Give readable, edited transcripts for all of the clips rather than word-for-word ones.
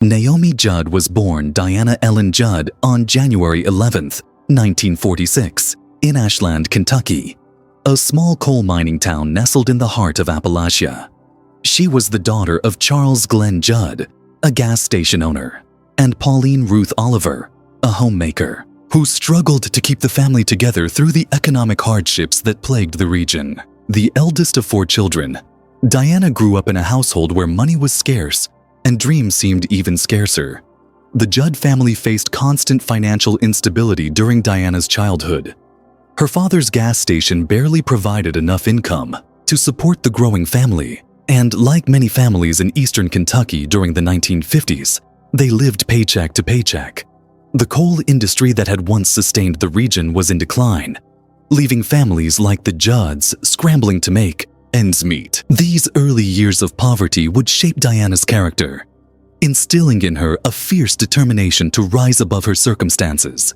Naomi Judd was born Diana Ellen Judd on January 11, 1946, in Ashland, Kentucky, a small coal mining town nestled in the heart of Appalachia. She was the daughter of Charles Glenn Judd, a gas station owner, and Pauline Ruth Oliver, a homemaker, who struggled to keep the family together through the economic hardships that plagued the region. The eldest of 4 children, Diana grew up in a household where money was scarce and dreams seemed even scarcer. The Judd family faced constant financial instability during Diana's childhood. Her father's gas station barely provided enough income to support the growing family, and like many families in eastern Kentucky during the 1950s, they lived paycheck to paycheck. The coal industry that had once sustained the region was in decline, leaving families like the Judds scrambling to make ends meet. These early years of poverty would shape Diana's character, instilling in her a fierce determination to rise above her circumstances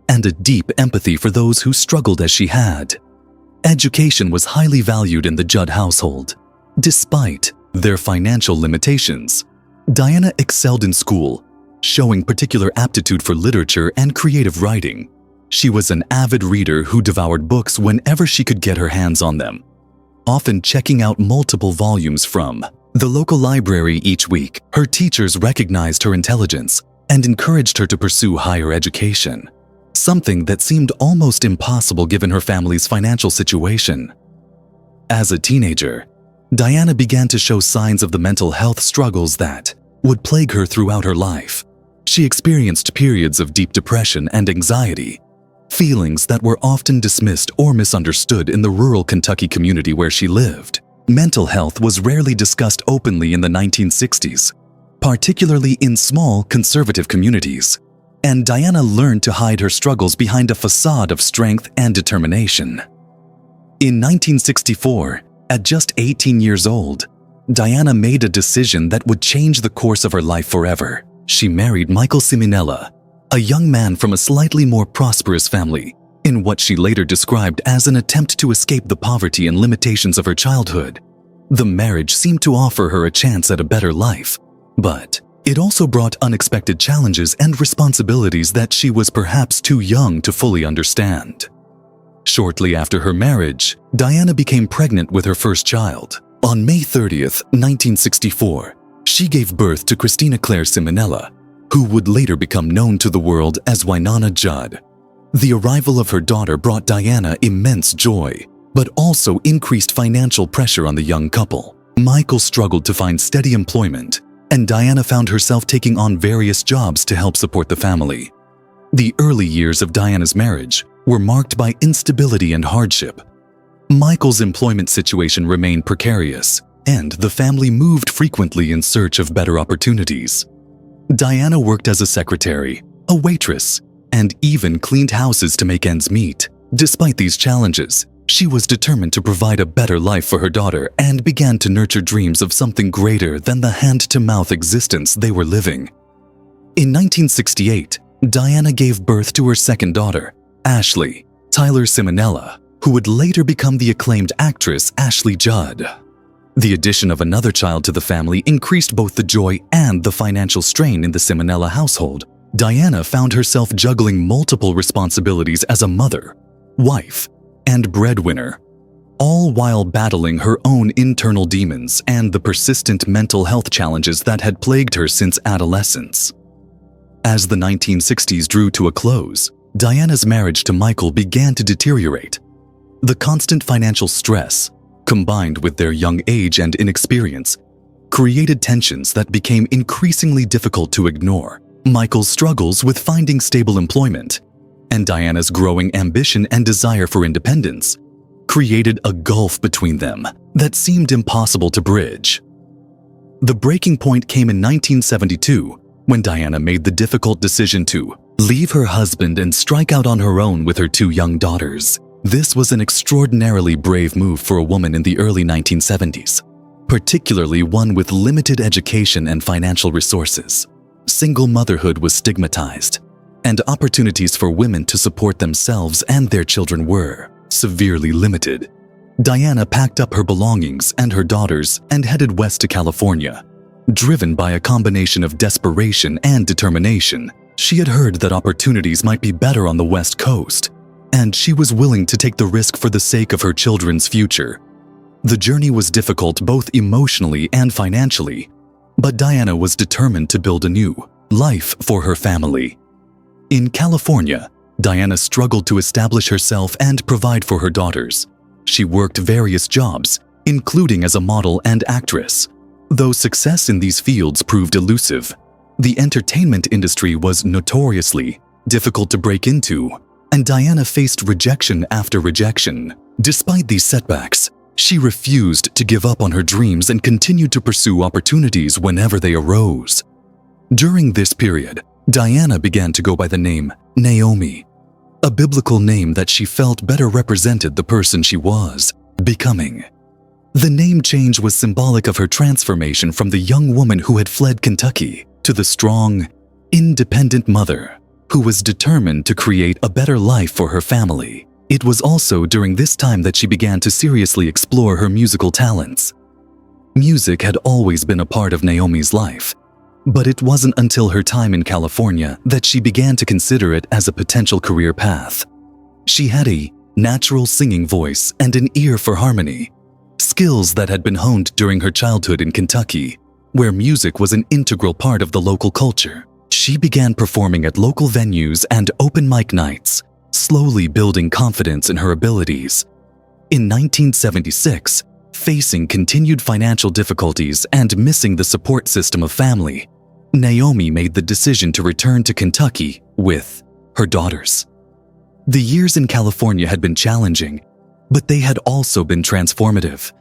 and a deep empathy for those who struggled as she had. Education was highly valued in the Judd household. Despite their financial limitations, Diana excelled in school, showing particular aptitude for literature and creative writing. She was an avid reader who devoured books whenever she could get her hands on them, often checking out multiple volumes from the local library each week. Her teachers recognized her intelligence and encouraged her to pursue higher education, something that seemed almost impossible given her family's financial situation. As a teenager, Diana began to show signs of the mental health struggles that would plague her throughout her life. She experienced periods of deep depression and anxiety, feelings that were often dismissed or misunderstood in the rural Kentucky community where she lived. Mental health was rarely discussed openly in the 1960s, particularly in small conservative communities, and Diana learned to hide her struggles behind a facade of strength and determination. In 1964, at just 18 years old, Diana made a decision that would change the course of her life forever. She married Michael Simonella, a young man from a slightly more prosperous family, in what she later described as an attempt to escape the poverty and limitations of her childhood. The marriage seemed to offer her a chance at a better life, but it also brought unexpected challenges and responsibilities that she was perhaps too young to fully understand. Shortly after her marriage, Diana became pregnant with her first child. On May 30th, 1964, she gave birth to Christina Claire Simonella, who would later become known to the world as Wynonna Judd. The arrival of her daughter brought Diana immense joy, but also increased financial pressure on the young couple. Michael struggled to find steady employment, and Diana found herself taking on various jobs to help support the family. The early years of Diana's marriage were marked by instability and hardship. Michael's employment situation remained precarious, and the family moved frequently in search of better opportunities. Diana worked as a secretary, a waitress, and even cleaned houses to make ends meet. Despite these challenges, she was determined to provide a better life for her daughter and began to nurture dreams of something greater than the hand-to-mouth existence they were living. In 1968, Diana gave birth to her second daughter, Ashley Tyler Simonella, who would later become the acclaimed actress Ashley Judd. The addition of another child to the family increased both the joy and the financial strain in the Simonella household. Diana found herself juggling multiple responsibilities as a mother, wife, and breadwinner, all while battling her own internal demons and the persistent mental health challenges that had plagued her since adolescence. As the 1960s drew to a close, Diana's marriage to Michael began to deteriorate. The constant financial stress, combined with their young age and inexperience, created tensions that became increasingly difficult to ignore. Michael's struggles with finding stable employment and Diana's growing ambition and desire for independence created a gulf between them that seemed impossible to bridge. The breaking point came in 1972 when Diana made the difficult decision to leave her husband and strike out on her own with her 2 young daughters. This was an extraordinarily brave move for a woman in the early 1970s, particularly one with limited education and financial resources. Single motherhood was stigmatized, and opportunities for women to support themselves and their children were severely limited. Diana packed up her belongings and her daughters and headed west to California, Driven by a combination of desperation and determination, she had heard that opportunities might be better on the West Coast, and she was willing to take the risk for the sake of her children's future. The journey was difficult both emotionally and financially, but Diana was determined to build a new life for her family. In California, Diana struggled to establish herself and provide for her daughters. She worked various jobs, including as a model and actress. Though success in these fields proved elusive, the entertainment industry was notoriously difficult to break into, and Diana faced rejection after rejection. Despite these setbacks, she refused to give up on her dreams and continued to pursue opportunities whenever they arose. During this period, Diana began to go by the name Naomi, a biblical name that she felt better represented the person she was becoming. The name change was symbolic of her transformation from the young woman who had fled Kentucky to the strong, independent mother who was determined to create a better life for her family. It was also during this time that she began to seriously explore her musical talents. Music had always been a part of Naomi's life, but it wasn't until her time in California that she began to consider it as a potential career path. She had a natural singing voice and an ear for harmony, skills that had been honed during her childhood in Kentucky, where music was an integral part of the local culture. She began performing at local venues and open mic nights, slowly building confidence in her abilities. In 1976, facing continued financial difficulties and missing the support system of family, Naomi made the decision to return to Kentucky with her daughters. The years in California had been challenging, but they had also been transformative.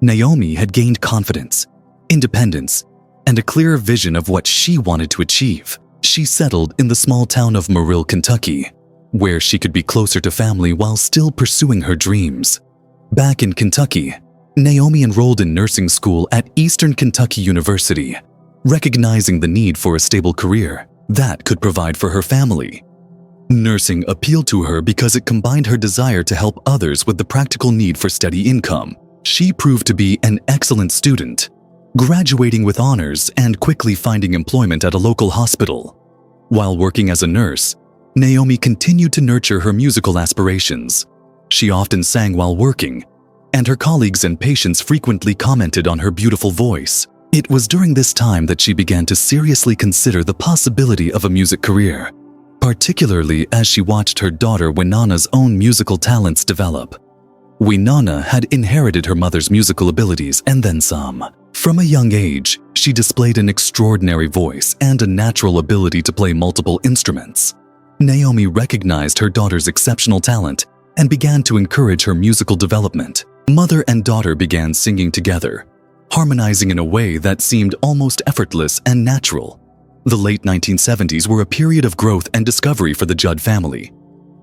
Naomi had gained confidence, independence, and a clear vision of what she wanted to achieve. She settled in the small town of Murrill, Kentucky, where she could be closer to family while still pursuing her dreams. Back in Kentucky, Naomi enrolled in nursing school at Eastern Kentucky University, recognizing the need for a stable career that could provide for her family. Nursing appealed to her because it combined her desire to help others with the practical need for steady income. She proved to be an excellent student, graduating with honors and quickly finding employment at a local hospital. While working as a nurse, Naomi continued to nurture her musical aspirations. She often sang while working, and her colleagues and patients frequently commented on her beautiful voice. It was during this time that she began to seriously consider the possibility of a music career, particularly as she watched her daughter Wynonna's own musical talents develop. Wynonna had inherited her mother's musical abilities and then some. From a young age, she displayed an extraordinary voice and a natural ability to play multiple instruments. Naomi recognized her daughter's exceptional talent and began to encourage her musical development. Mother and daughter began singing together, harmonizing in a way that seemed almost effortless and natural. The late 1970s were a period of growth and discovery for the Judd family.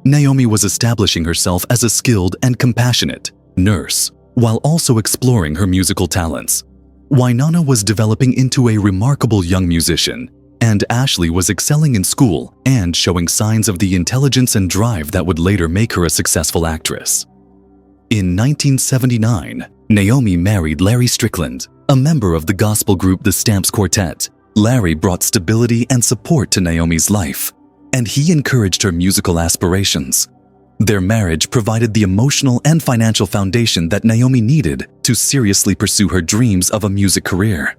Naomi was establishing herself as a skilled and compassionate nurse, while also exploring her musical talents. Wynonna was developing into a remarkable young musician, and Ashley was excelling in school and showing signs of the intelligence and drive that would later make her a successful actress. In 1979, Naomi married Larry Strickland, a member of the gospel group The Stamps Quartet. Larry brought stability and support to Naomi's life, and he encouraged her musical aspirations. Their marriage provided the emotional and financial foundation that Naomi needed to seriously pursue her dreams of a music career.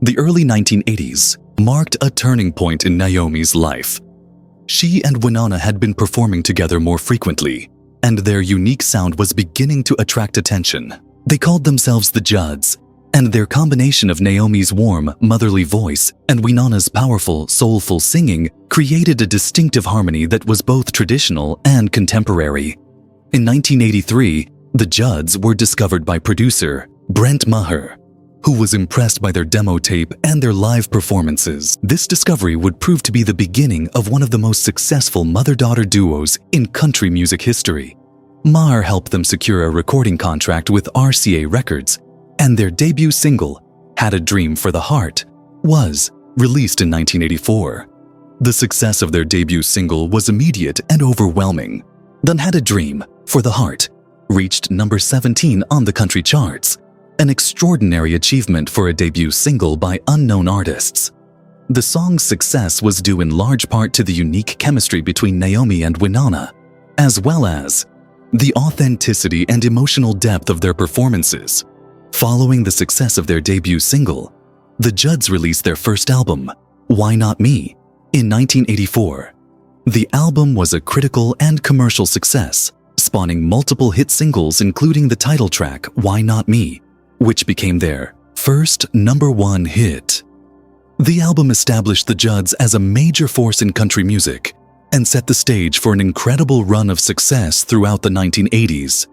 The early 1980s marked a turning point in Naomi's life. She and Wynonna had been performing together more frequently, and their unique sound was beginning to attract attention. They called themselves the Judds, and their combination of Naomi's warm, motherly voice and Wynonna's powerful, soulful singing created a distinctive harmony that was both traditional and contemporary. In 1983, the Judds were discovered by producer Brent Maher, who was impressed by their demo tape and their live performances. This discovery would prove to be the beginning of one of the most successful mother-daughter duos in country music history. Maher helped them secure a recording contract with RCA Records, and their debut single, Had a Dream for the Heart, was released in 1984. The success of their debut single was immediate and overwhelming. Then Had a Dream for the Heart reached number 17 on the country charts, an extraordinary achievement for a debut single by unknown artists. The song's success was due in large part to the unique chemistry between Naomi and Wynonna, as well as the authenticity and emotional depth of their performances. Following the success of their debut single, the Judds released their first album, Why Not Me, in 1984. The album was a critical and commercial success, spawning multiple hit singles including the title track, Why Not Me, which became their first #1 hit. The album established the Judds as a major force in country music and set the stage for an incredible run of success throughout the 1980s.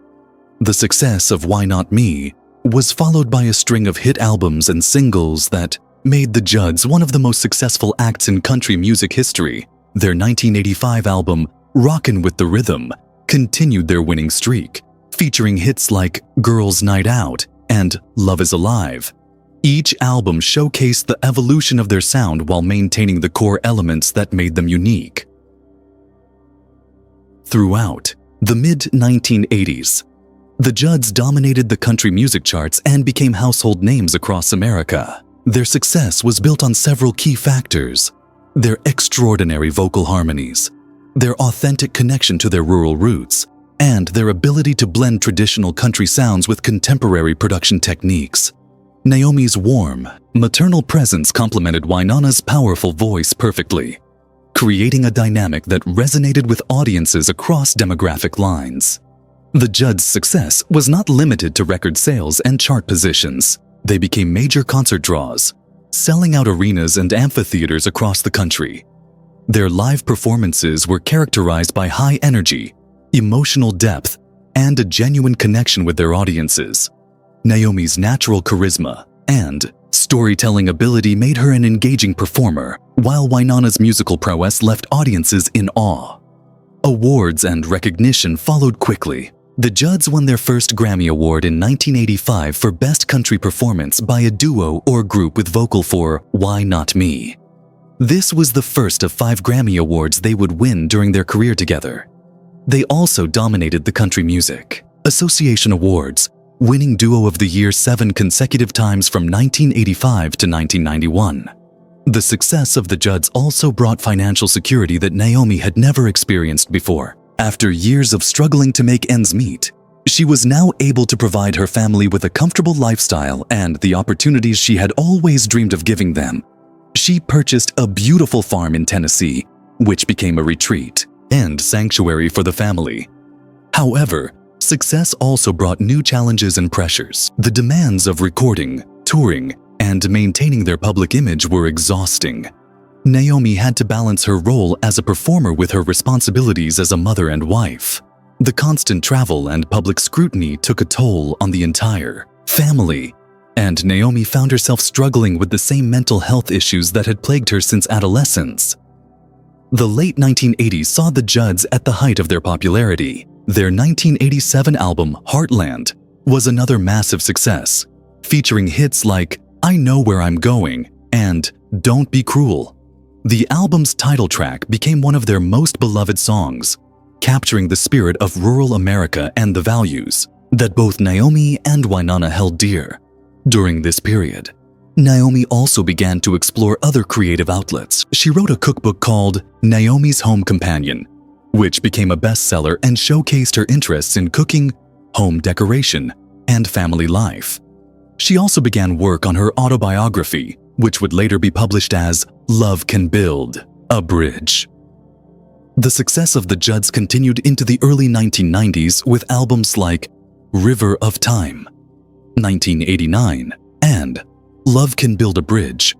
The success of Why Not Me was followed by a string of hit albums and singles that made the Judds one of the most successful acts in country music history. Their 1985 album, Rockin' with the Rhythm, continued their winning streak, featuring hits like Girls' Night Out and Love is Alive. Each album showcased the evolution of their sound while maintaining the core elements that made them unique. Throughout the mid-1980s, the Judds dominated the country music charts and became household names across America. Their success was built on several key factors: their extraordinary vocal harmonies, their authentic connection to their rural roots, and their ability to blend traditional country sounds with contemporary production techniques. Naomi's warm, maternal presence complemented Wynonna's powerful voice perfectly, creating a dynamic that resonated with audiences across demographic lines. The Judds' success was not limited to record sales and chart positions. They became major concert draws, selling out arenas and amphitheaters across the country. Their live performances were characterized by high energy, emotional depth, and a genuine connection with their audiences. Naomi's natural charisma and storytelling ability made her an engaging performer, while Wynonna's musical prowess left audiences in awe. Awards and recognition followed quickly. The Judds won their first Grammy Award in 1985 for Best Country Performance by a duo or group with vocal for Why Not Me. This was the first of 5 Grammy Awards they would win during their career together. They also dominated the Country Music Association Awards, winning Duo of the Year 7 consecutive times from 1985 to 1991. The success of the Judds also brought financial security that Naomi had never experienced before. After years of struggling to make ends meet, she was now able to provide her family with a comfortable lifestyle and the opportunities she had always dreamed of giving them. She purchased a beautiful farm in Tennessee, which became a retreat and sanctuary for the family. However, success also brought new challenges and pressures. The demands of recording, touring, and maintaining their public image were exhausting. Naomi had to balance her role as a performer with her responsibilities as a mother and wife. The constant travel and public scrutiny took a toll on the entire family, and Naomi found herself struggling with the same mental health issues that had plagued her since adolescence. The late 1980s saw the Judds at the height of their popularity. Their 1987 album, Heartland, was another massive success, featuring hits like I Know Where I'm Going and Don't Be Cruel. The album's title track became one of their most beloved songs, capturing the spirit of rural America and the values that both Naomi and Wynonna held dear. During this period, Naomi also began to explore other creative outlets. She wrote a cookbook called Naomi's Home Companion, which became a bestseller and showcased her interests in cooking, home decoration, and family life. She also began work on her autobiography, which would later be published as Love Can Build a Bridge. The success of the Judds continued into the early 1990s with albums like River of Time, 1989, and Love Can Build a Bridge,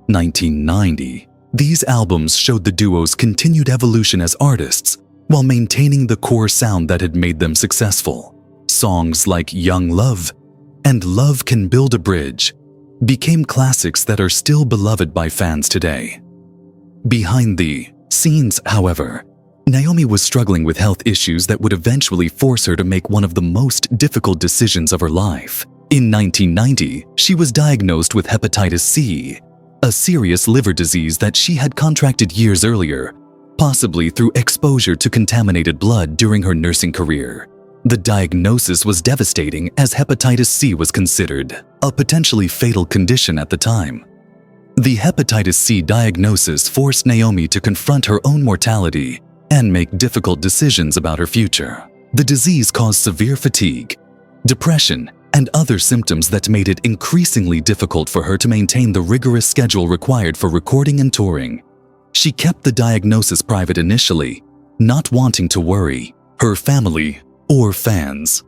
1990. These albums showed the duo's continued evolution as artists while maintaining the core sound that had made them successful. Songs like Young Love and Love Can Build a Bridge became classics that are still beloved by fans today. Behind the scenes, however, Naomi was struggling with health issues that would eventually force her to make one of the most difficult decisions of her life. In 1990, she was diagnosed with hepatitis C, a serious liver disease that she had contracted years earlier, possibly through exposure to contaminated blood during her nursing career. The diagnosis was devastating as hepatitis C was considered a potentially fatal condition at the time. The hepatitis C diagnosis forced Naomi to confront her own mortality and make difficult decisions about her future. The disease caused severe fatigue, depression, and other symptoms that made it increasingly difficult for her to maintain the rigorous schedule required for recording and touring. She kept the diagnosis private initially, not wanting to worry her family or fans.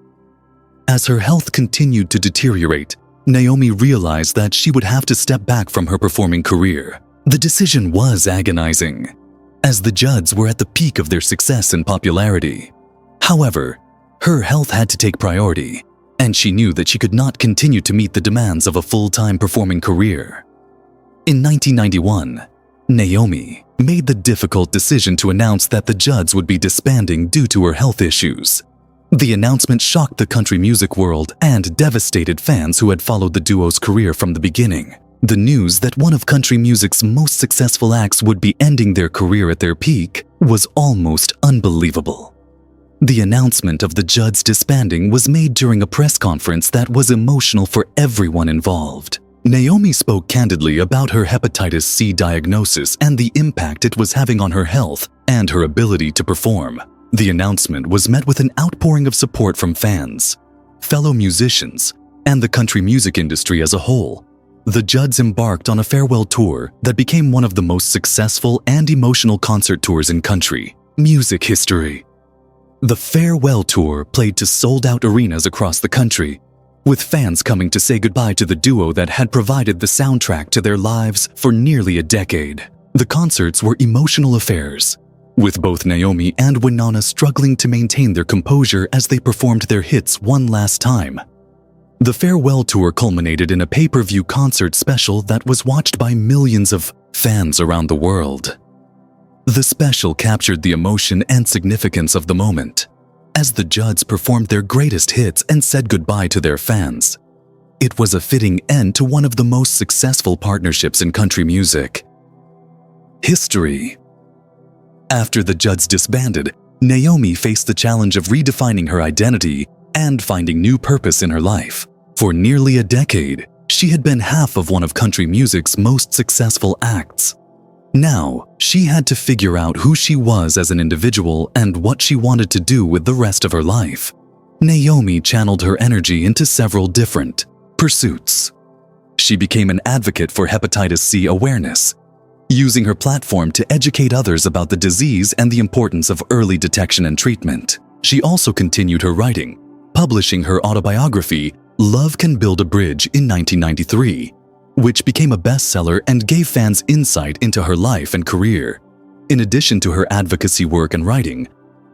As her health continued to deteriorate, Naomi realized that she would have to step back from her performing career. The decision was agonizing, as the Judds were at the peak of their success and popularity. However, her health had to take priority, and she knew that she could not continue to meet the demands of a full-time performing career. In 1991, Naomi made the difficult decision to announce that the Judds would be disbanding due to her health issues. The announcement shocked the country music world and devastated fans who had followed the duo's career from the beginning. The news that one of country music's most successful acts would be ending their career at their peak was almost unbelievable. The announcement of the Judds disbanding was made during a press conference that was emotional for everyone involved. Naomi spoke candidly about her hepatitis C diagnosis and the impact it was having on her health and her ability to perform. The announcement was met with an outpouring of support from fans, fellow musicians, and the country music industry as a whole. The Judds embarked on a farewell tour that became one of the most successful and emotional concert tours in country music history. The farewell tour played to sold-out arenas across the country, with fans coming to say goodbye to the duo that had provided the soundtrack to their lives for nearly a decade. The concerts were emotional affairs, with both Naomi and Wynonna struggling to maintain their composure as they performed their hits one last time. The farewell tour culminated in a pay-per-view concert special that was watched by millions of fans around the world. The special captured the emotion and significance of the moment, as the Judds performed their greatest hits and said goodbye to their fans. It was a fitting end to one of the most successful partnerships in country music history. After the Judds disbanded, Naomi faced the challenge of redefining her identity and finding new purpose in her life. For nearly a decade, she had been half of one of country music's most successful acts. Now, she had to figure out who she was as an individual and what she wanted to do with the rest of her life. Naomi channeled her energy into several different pursuits. She became an advocate for hepatitis C awareness, using her platform to educate others about the disease and the importance of early detection and treatment. She also continued her writing, publishing her autobiography, Love Can Build a Bridge, in 1993, which became a bestseller and gave fans insight into her life and career. In addition to her advocacy work and writing,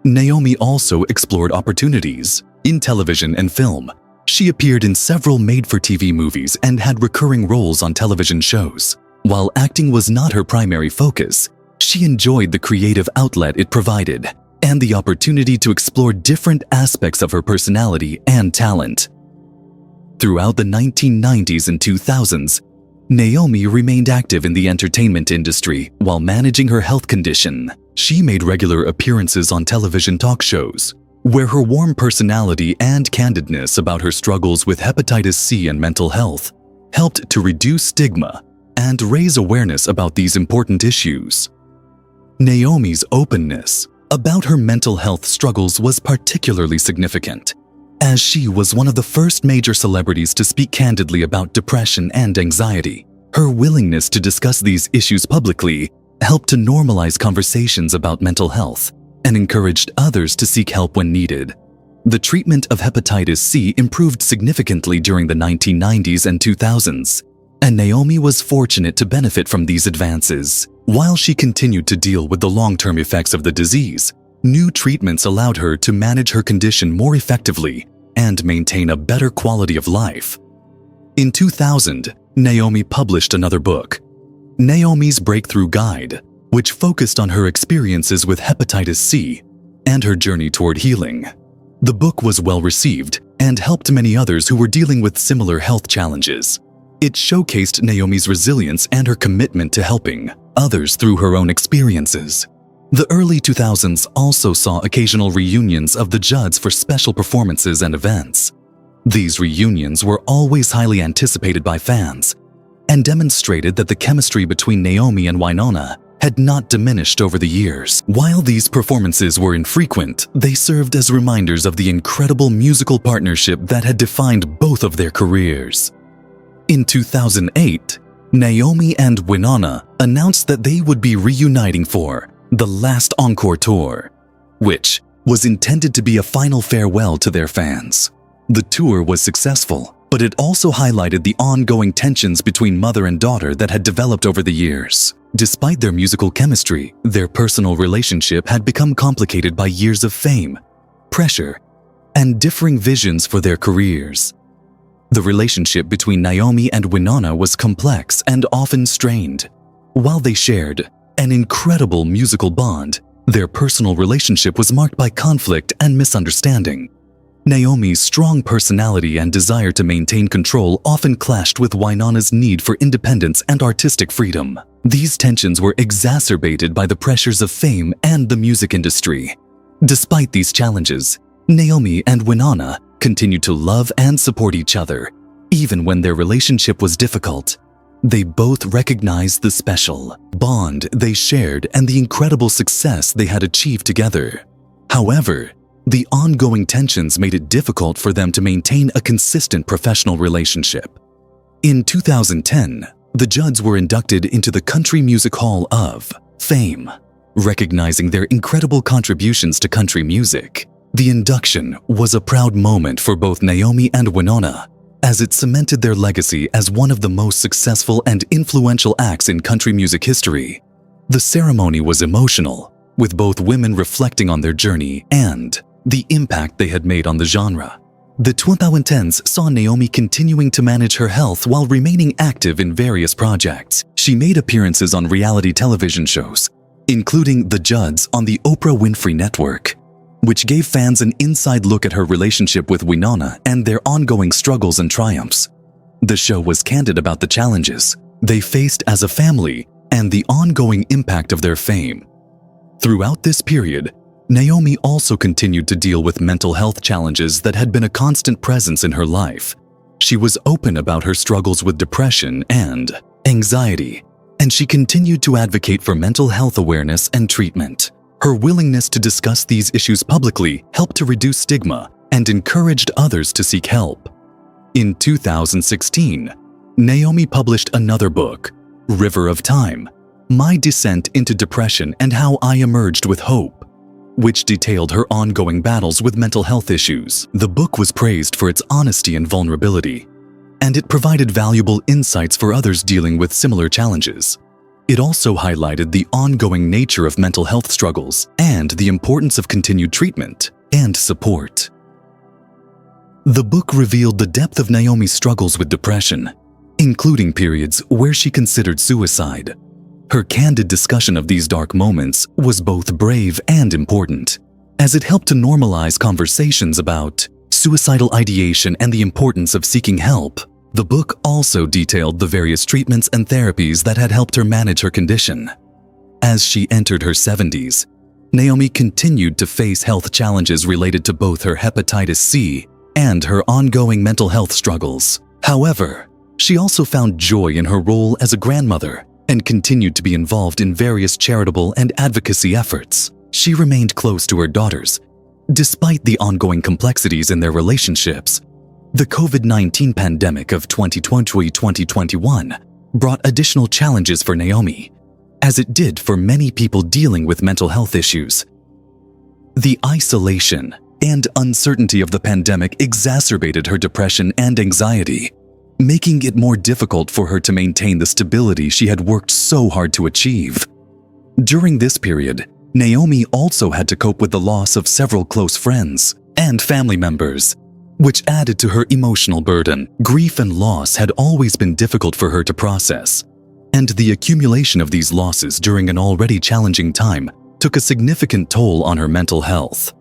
Naomi also explored opportunities in television and film. She appeared in several made-for-TV movies and had recurring roles on television shows. While acting was not her primary focus, she enjoyed the creative outlet it provided and the opportunity to explore different aspects of her personality and talent. Throughout the 1990s and 2000s, Naomi remained active in the entertainment industry while managing her health condition. She made regular appearances on television talk shows, where her warm personality and candidness about her struggles with hepatitis C and mental health helped to reduce stigma and raise awareness about these important issues. Naomi's openness about her mental health struggles was particularly significant, as she was one of the first major celebrities to speak candidly about depression and anxiety. Her willingness to discuss these issues publicly helped to normalize conversations about mental health and encouraged others to seek help when needed. The treatment of hepatitis C improved significantly during the 1990s and 2000s, and Naomi was fortunate to benefit from these advances. While she continued to deal with the long-term effects of the disease, new treatments allowed her to manage her condition more effectively and maintain a better quality of life. In 2000, Naomi published another book, Naomi's Breakthrough Guide, which focused on her experiences with hepatitis C and her journey toward healing. The book was well received and helped many others who were dealing with similar health challenges. It showcased Naomi's resilience and her commitment to helping others through her own experiences. The early 2000s also saw occasional reunions of the Judds for special performances and events. These reunions were always highly anticipated by fans and demonstrated that the chemistry between Naomi and Wynonna had not diminished over the years. While these performances were infrequent, they served as reminders of the incredible musical partnership that had defined both of their careers. In 2008, Naomi and Wynonna announced that they would be reuniting for the Last Encore Tour, which was intended to be a final farewell to their fans. The tour was successful, but it also highlighted the ongoing tensions between mother and daughter that had developed over the years. Despite their musical chemistry, their personal relationship had become complicated by years of fame, pressure, and differing visions for their careers. The relationship between Naomi and Wynonna was complex and often strained. While they shared an incredible musical bond, their personal relationship was marked by conflict and misunderstanding. Naomi's strong personality and desire to maintain control often clashed with Wynonna's need for independence and artistic freedom. These tensions were exacerbated by the pressures of fame and the music industry. Despite these challenges, Naomi and Wynonna continued to love and support each other, even when their relationship was difficult. They both recognized the special bond they shared and the incredible success they had achieved together. However, the ongoing tensions made it difficult for them to maintain a consistent professional relationship. In 2010, the Judds were inducted into the Country Music Hall of Fame, recognizing their incredible contributions to country music. The induction was a proud moment for both Naomi and Wynonna, as it cemented their legacy as one of the most successful and influential acts in country music history. The ceremony was emotional, with both women reflecting on their journey and the impact they had made on the genre. The 2010s saw Naomi continuing to manage her health while remaining active in various projects. She made appearances on reality television shows, including The Judds on the Oprah Winfrey Network, which gave fans an inside look at her relationship with Wynonna and their ongoing struggles and triumphs. The show was candid about the challenges they faced as a family and the ongoing impact of their fame. Throughout this period, Naomi also continued to deal with mental health challenges that had been a constant presence in her life. She was open about her struggles with depression and anxiety, and she continued to advocate for mental health awareness and treatment. Her willingness to discuss these issues publicly helped to reduce stigma and encouraged others to seek help. In 2016, Naomi published another book, River of Time: My Descent into Depression and How I Emerged with Hope, which detailed her ongoing battles with mental health issues. The book was praised for its honesty and vulnerability, and it provided valuable insights for others dealing with similar challenges. It also highlighted the ongoing nature of mental health struggles and the importance of continued treatment and support. The book revealed the depth of Naomi's struggles with depression, including periods where she considered suicide. Her candid discussion of these dark moments was both brave and important, as it helped to normalize conversations about suicidal ideation and the importance of seeking help. The book also detailed the various treatments and therapies that had helped her manage her condition. As she entered her 70s, Naomi continued to face health challenges related to both her hepatitis C and her ongoing mental health struggles. However, she also found joy in her role as a grandmother and continued to be involved in various charitable and advocacy efforts. She remained close to her daughters, despite the ongoing complexities in their relationships. The COVID-19 pandemic of 2020-2021 brought additional challenges for Naomi, as it did for many people dealing with mental health issues. The isolation and uncertainty of the pandemic exacerbated her depression and anxiety, making it more difficult for her to maintain the stability she had worked so hard to achieve. During this period, Naomi also had to cope with the loss of several close friends and family members, which added to her emotional burden. Grief and loss had always been difficult for her to process, and the accumulation of these losses during an already challenging time took a significant toll on her mental health.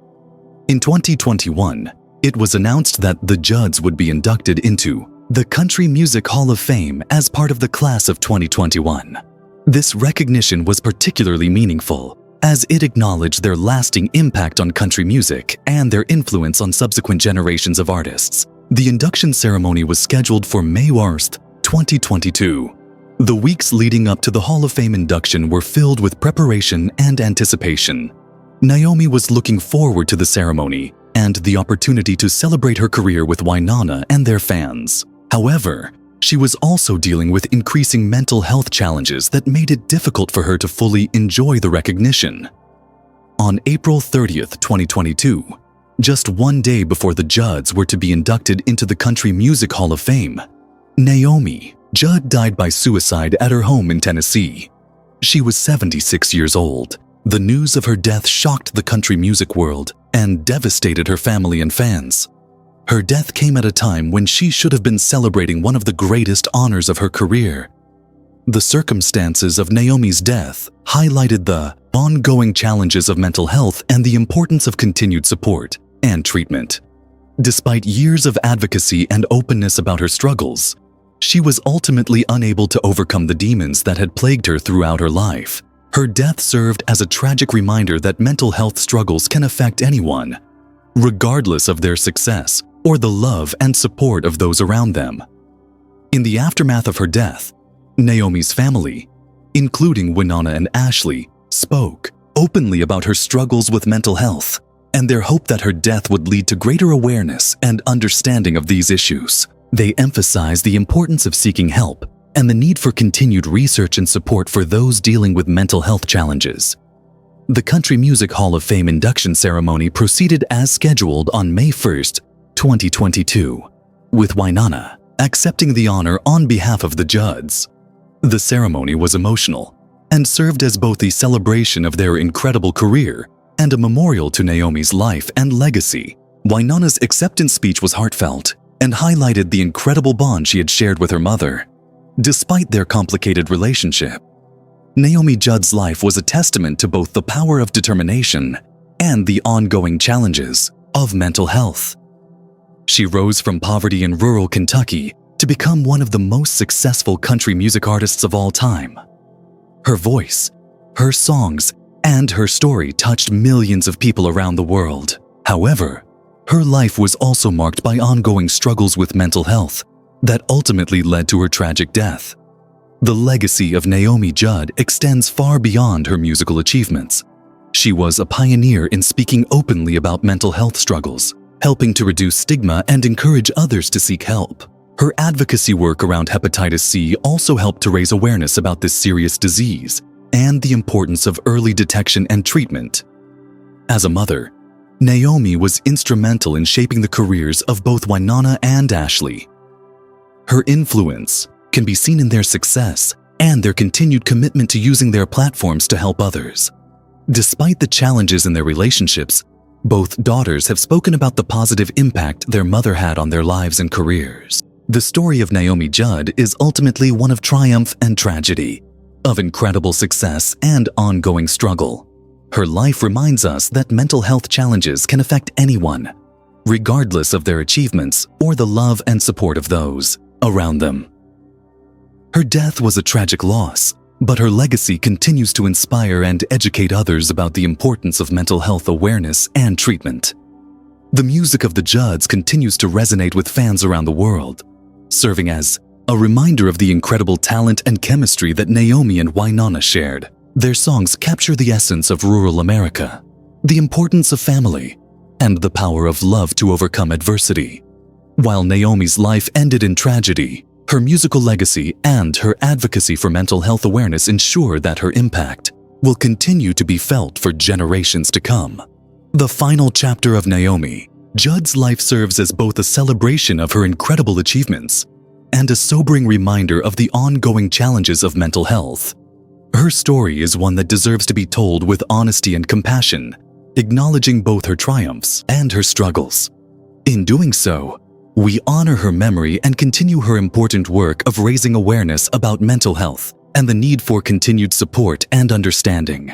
In 2021, it was announced that the Judds would be inducted into the Country Music Hall of Fame as part of the class of 2021. This recognition was particularly meaningful, as it acknowledged their lasting impact on country music and their influence on subsequent generations of artists. The induction ceremony was scheduled for May 1st, 2022. The weeks leading up to the Hall of Fame induction were filled with preparation and anticipation. Naomi was looking forward to the ceremony and the opportunity to celebrate her career with Wynonna and their fans. However, she was also dealing with increasing mental health challenges that made it difficult for her to fully enjoy the recognition. On April 30th, 2022, just one day before the Judds were to be inducted into the Country Music Hall of Fame, Naomi Judd died by suicide at her home in Tennessee. She was 76 years old. The news of her death shocked the country music world and devastated her family and fans. Her death came at a time when she should have been celebrating one of the greatest honors of her career. The circumstances of Naomi's death highlighted the ongoing challenges of mental health and the importance of continued support and treatment. Despite years of advocacy and openness about her struggles, she was ultimately unable to overcome the demons that had plagued her throughout her life. Her death served as a tragic reminder that mental health struggles can affect anyone, regardless of their success or the love and support of those around them. In the aftermath of her death, Naomi's family, including Wynonna and Ashley, spoke openly about her struggles with mental health and their hope that her death would lead to greater awareness and understanding of these issues. They emphasized the importance of seeking help and the need for continued research and support for those dealing with mental health challenges. The Country Music Hall of Fame induction ceremony proceeded as scheduled on May 1st, 2022, with Wynonna accepting the honor on behalf of the Judds. The ceremony was emotional and served as both a celebration of their incredible career and a memorial to Naomi's life and legacy. Wynonna's acceptance speech was heartfelt and highlighted the incredible bond she had shared with her mother. Despite their complicated relationship, Naomi Judd's life was a testament to both the power of determination and the ongoing challenges of mental health. She rose from poverty in rural Kentucky to become one of the most successful country music artists of all time. Her voice, her songs, and her story touched millions of people around the world. However, her life was also marked by ongoing struggles with mental health that ultimately led to her tragic death. The legacy of Naomi Judd extends far beyond her musical achievements. She was a pioneer in speaking openly about mental health struggles, helping to reduce stigma and encourage others to seek help. Her advocacy work around hepatitis C also helped to raise awareness about this serious disease and the importance of early detection and treatment. As a mother, Naomi was instrumental in shaping the careers of both Wynonna and Ashley. Her influence can be seen in their success and their continued commitment to using their platforms to help others. Despite the challenges in their relationships, both daughters have spoken about the positive impact their mother had on their lives and careers. The story of Naomi Judd is ultimately one of triumph and tragedy, of incredible success and ongoing struggle. Her life reminds us that mental health challenges can affect anyone, regardless of their achievements or the love and support of those around them. Her death was a tragic loss, but her legacy continues to inspire and educate others about the importance of mental health awareness and treatment. The music of the Judds continues to resonate with fans around the world, serving as a reminder of the incredible talent and chemistry that Naomi and Wynonna shared. Their songs capture the essence of rural America, the importance of family, and the power of love to overcome adversity. While Naomi's life ended in tragedy, her musical legacy and her advocacy for mental health awareness ensure that her impact will continue to be felt for generations to come. The final chapter of Naomi Judd's life serves as both a celebration of her incredible achievements and a sobering reminder of the ongoing challenges of mental health. Her story is one that deserves to be told with honesty and compassion, acknowledging both her triumphs and her struggles. In doing so, we honor her memory and continue her important work of raising awareness about mental health and the need for continued support and understanding.